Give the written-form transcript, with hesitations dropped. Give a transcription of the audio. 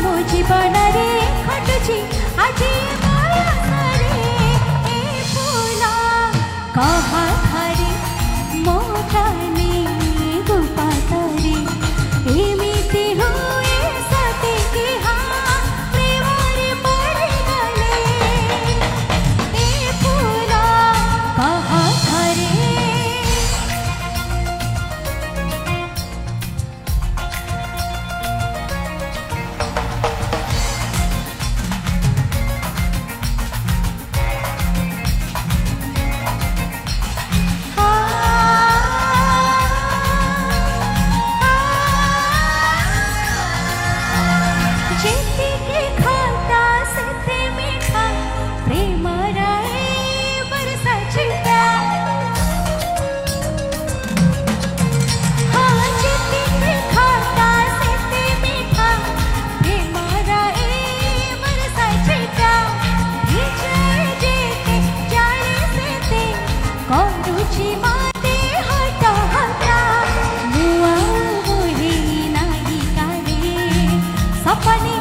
ମୋ ଜୀବନରେ ଘଟୁଛି ଆଜି ବୟସରେ ଏ ଫୁଲ କହା ଘରେ ମୋ କାନି ଗୁପାତରେ ଏମିତି ହୁଏ ସତେ କି ହଁ ପ୍ରେମରେ ପଡ଼ିଗଲେ ଏ ଫୁଲ କହା ଘରେ ଯେତିକି ଖଟା ସେତେ ମିଠା ପ୍ରେମର ଏ ବର୍ଷା ଛିଟା ହଁ ଯେତିକି ଖଟା ସେତେ ମିଠା ପ୍ରେମର ଏ ବର୍ଷା ଛିଟା ଭିଜାଏ ଯେତେ ଜାଳେ ସେତେ କରୁଛି ମତେ ହଟ ହଟା ମୁଁ ଆଉ ବୁଢ଼ୀ ନାହିଁ କାଳେ ସପନେ